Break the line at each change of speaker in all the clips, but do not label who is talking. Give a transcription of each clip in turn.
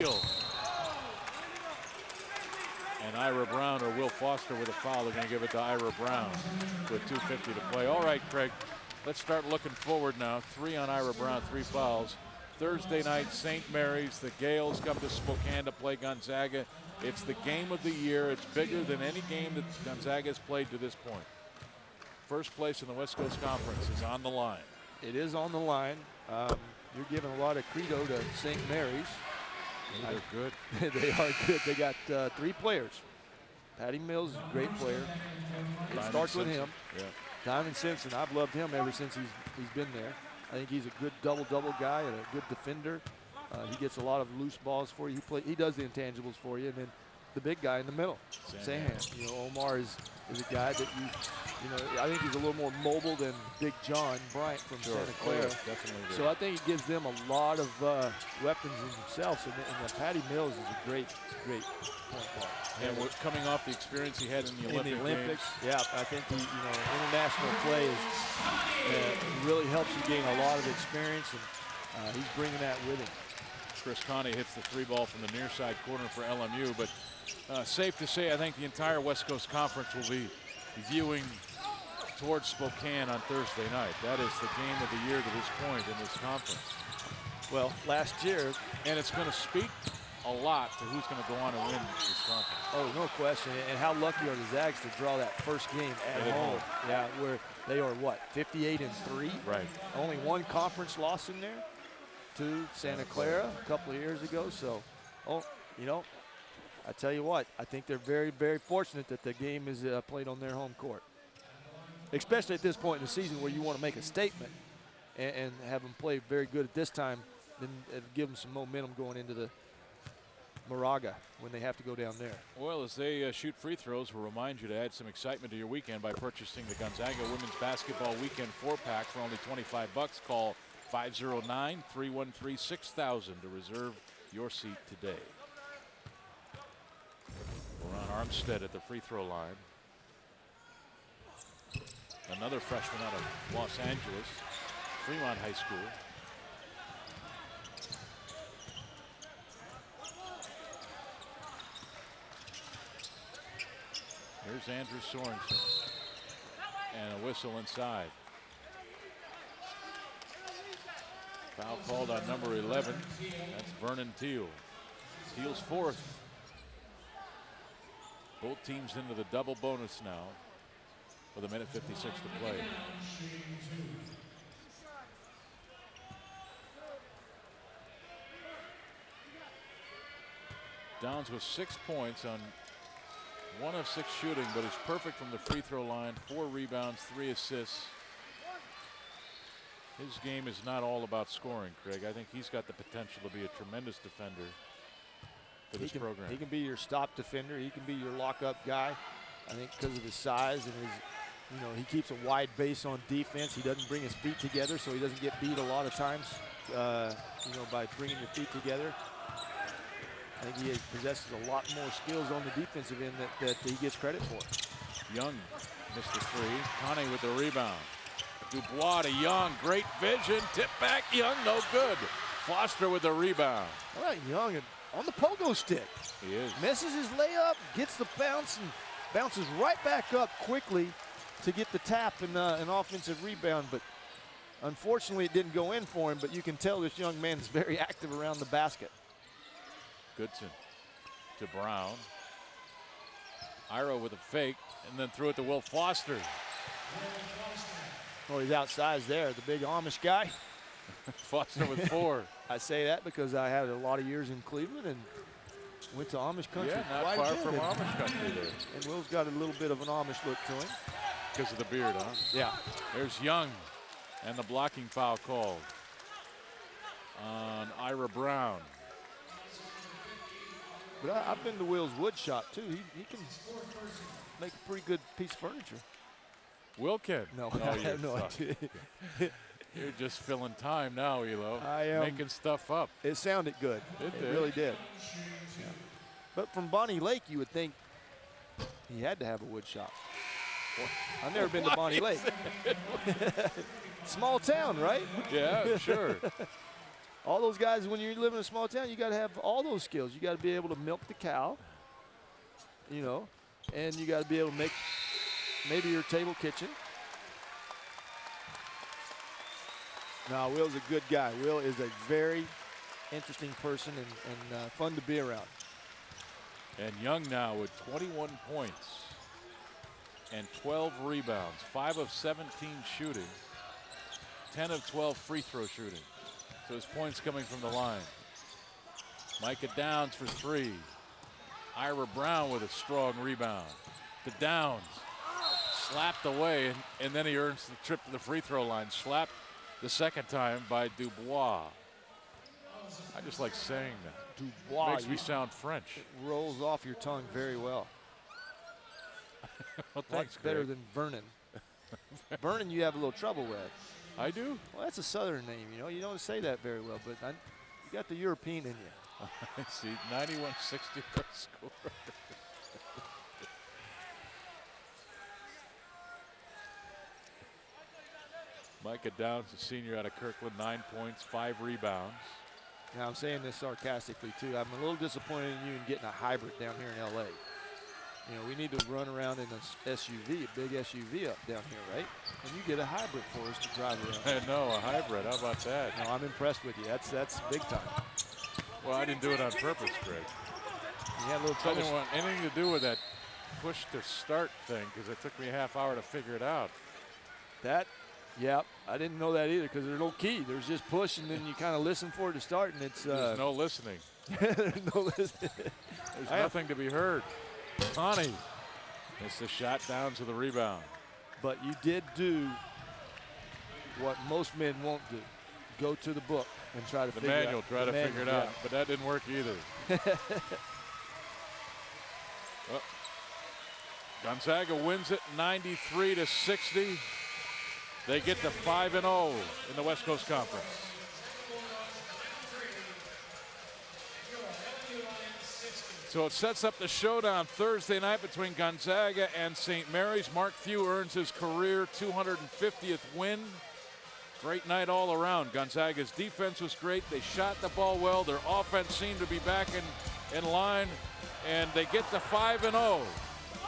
And Ira Brown or Will Foster with a foul. They're going to give it to Ira Brown with 2:50 to play. All right, Craig, let's start looking forward now. 3 on Ira Brown, 3 fouls. Thursday night, St. Mary's. The Gales come to Spokane to play Gonzaga. It's the game of the year. It's bigger than any game that Gonzaga has played to this point. First place in the West Coast Conference is on the line.
It is on the line. You're giving a lot of credo to St. Mary's.
They're good.
They are good. They got 3 players. Patty Mills is a great player. It starts with him.
Yeah.
Diamond Simpson, I've loved him ever since he's been there. I think he's a good double-double guy and a good defender. He gets a lot of loose balls for you. He does the intangibles for you. And then the big guy in the middle, Sahan. Omar is a guy that I think he's a little more mobile than Big John Bryant from Santa Clara.
Definitely.
So I think it gives them a lot of weapons in themselves. And Patty Mills is a great point guard.
And we're coming off the experience he had in the Olympics. Games.
Yeah, I think international play really helps you gain a lot of experience, and he's bringing that with him.
Chris Connie hits the 3 ball from the near side corner for LMU, but safe to say I think the entire West Coast Conference will be viewing towards Spokane on Thursday night. That is the game of the year to this point in this conference.
Well, last year,
and it's going to speak a lot to who's going to go on and win this conference.
Oh, no question. And how lucky are the Zags to draw that first game at home? Yeah, where they are, what, 58-3?
Right.
Only 1 conference loss in there to Santa Clara a couple of years ago. So, I tell you what, I think they're very, very fortunate that the game is played on their home court. Especially at this point in the season where you want to make a statement and have them play very good at this time, then it'll give them some momentum going into the Moraga when they have to go down there.
Well, as they shoot free throws, we'll remind you to add some excitement to your weekend by purchasing the Gonzaga Women's Basketball Weekend 4-pack for only $25. Call 509-313-6000 to reserve your seat today. Ron Armstead at the free throw line. Another freshman out of Los Angeles, Fremont High School. Here's Andrew Sorensen. And a whistle inside. Foul called on number 11. That's Vernon Teal. Teal's 4th. Both teams into the double bonus now with 1:56 to play. Downs with 6 points on 1 of 6 shooting, but is perfect from the free throw line. 4 rebounds, 3 assists. His game is not all about scoring, Craig. I think he's got the potential to be a tremendous defender for this program.
He can be your stop defender. He can be your lockup guy. I think because of his size and his, he keeps a wide base on defense. He doesn't bring his feet together, so he doesn't get beat a lot of times, by bringing your feet together. I think he possesses a lot more skills on the defensive end that he gets credit for.
Young missed the 3. Connie with the rebound. Dubois to Young. Great vision. Tip back. Young, no good. Foster with the rebound.
All right, Young on the pogo stick.
He is.
Misses his layup, gets the bounce, and bounces right back up quickly to get the tap and an offensive rebound. But unfortunately, it didn't go in for him. But you can tell this young man is very active around the basket.
Goodson to Brown. Ira with a fake, and then threw it to Will Foster.
Oh, he's outsized there, the big Amish guy.
Foster with 4.
I say that because I had a lot of years in Cleveland and went to Amish country.
Yeah, not far from Amish country there.
And Will's got a little bit of an Amish look to him.
Because of the beard, huh?
Yeah.
There's Young, and the blocking foul called on Ira Brown.
But I've been to Will's wood shop, too. He can make a pretty good piece of furniture.
Will can?
No, I have no idea.
You're just filling time now, Elo.
I am.
Making stuff up.
It sounded good. It really did. Yeah. But from Bonnie Lake, you would think he had to have a wood shop. I've never been to Bonnie Lake. Small town, right?
Yeah, sure.
all those guys, when you live in a small town, you got to have all those skills. You got to be able to milk the cow, you know, and you got to be able to make maybe your table kitchen. No, Will's a good guy. Will is a very interesting person and fun to be around.
And Young now with 21 points and 12 rebounds, 5 of 17 shooting, 10 of 12 free throw shooting. So his points coming from the line. Micah Downs for 3. Ira Brown with a strong rebound. To Downs, slapped away, and then he earns the trip to the free throw line. Slapped the second time by Dubois. I just like saying that.
Dubois.
Makes me sound French.
It rolls off your tongue very well.
Well, thanks,
Much better
Greg.
than Vernon. Vernon you have a little trouble with.
I do?
Well, that's a Southern name, you know. You don't say that very well, but you got the European in you.
I see, 91-60 score. Micah Downs, the senior out of Kirkland, 9 points, 5 rebounds.
Now, I'm saying this sarcastically, too. I'm a little disappointed in you in getting a hybrid down here in L.A. You know, we need to run around in an SUV, a big SUV up down here, right? And you get a hybrid for us to drive around.
No, a hybrid. How about that?
No, I'm impressed with you. That's big time.
Well, I didn't do it on purpose, Greg.
You had a little
I
trouble.
didn't want anything to do with that push to start thing because it took me a half hour to figure it out.
Yeah, I didn't know that either because there's no key. There's just push, and then you kind of listen for it to start, and it's
There's no listening.
there's no listening.
There's nothing to be heard. Connie missed the shot, down to the rebound.
But you did do what most men won't do. Go to the book and try to figure it out.
The manual, try to figure it out. But that didn't work either. Well, Gonzaga wins it 93-60. They get to 5-0 in the West Coast Conference. So it sets up the showdown Thursday night between Gonzaga and St. Mary's. Mark Few earns his career 250th win. Great night all around. Gonzaga's defense was great. They shot the ball well. Their offense seemed to be back in line. And they get to 5-0.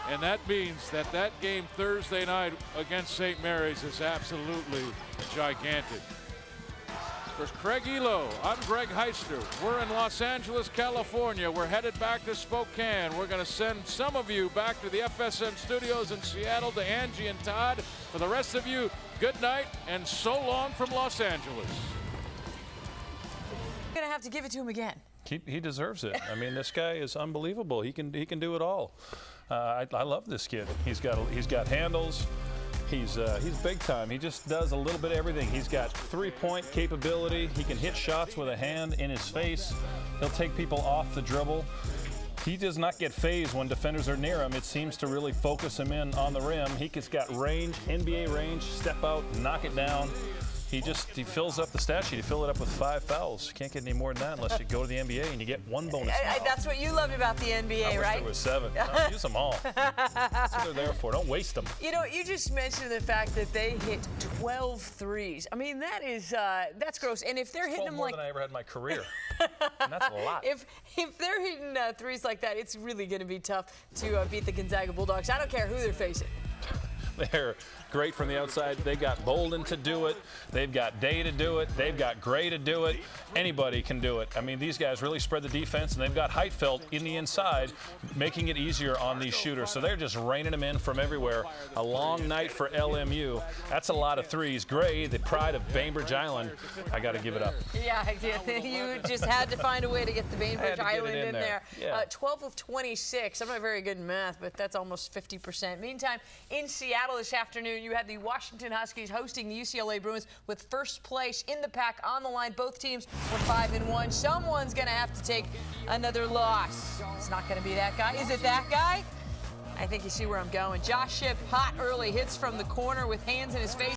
And that means that game Thursday night against St. Mary's is absolutely gigantic. For Craig Elo, I'm Greg Heister. We're in Los Angeles, California. We're headed back to Spokane. We're going to send some of you back to the FSN studios in Seattle to Angie and Todd. For the rest of you, good night and so long from Los Angeles.
You're going to have to give it to him again.
He deserves it. I mean, this guy is unbelievable. He can do it all. I love this kid. He's got handles. He's big time. He just does a little bit of everything. He's got three-point capability. He can hit shots with a hand in his face. He'll take people off the dribble. He does not get phased when defenders are near him. It seems to really focus him in on the rim. He's got range, NBA range, step out, knock it down. He fills up the stat sheet. You fill it up with 5 fouls. You can't get any more than that unless you go to the NBA and you get 1 bonus foul.
That's what you loved about the NBA,
I wish
right?
there was 7. No, use them all. That's what they're there for. Don't waste them.
You know, you just mentioned the fact that they hit 12 threes. I mean, that's gross. And if they're hitting them
more
like
than I ever had in my career. And that's a lot.
If they're hitting threes like that, it's really going to be tough to beat the Gonzaga Bulldogs. I don't care who they're facing.
They're great from the outside. They got Bolden to do it. They've got Day to do it. They've got Gray to do it. Anybody can do it. I mean, these guys really spread the defense, and they've got Heitfeld in the inside, making it easier on these shooters. So they're just raining them in from everywhere. A long night for LMU. That's a lot of threes. Gray, the pride of Bainbridge Island, I got to give it up.
Yeah, you just had to find a way to get the Bainbridge Island in there.
Yeah.
12 of 26. I'm not very good in math, but that's almost 50%. Meantime, in Seattle this afternoon, you had the Washington Huskies hosting the UCLA Bruins with first place in the pack on the line. Both teams were 5-1. Someone's going to have to take another loss. It's not going to be that guy. Is it that guy? I think you see where I'm going. Josh Shipp, hot early, hits from the corner with hands in his face.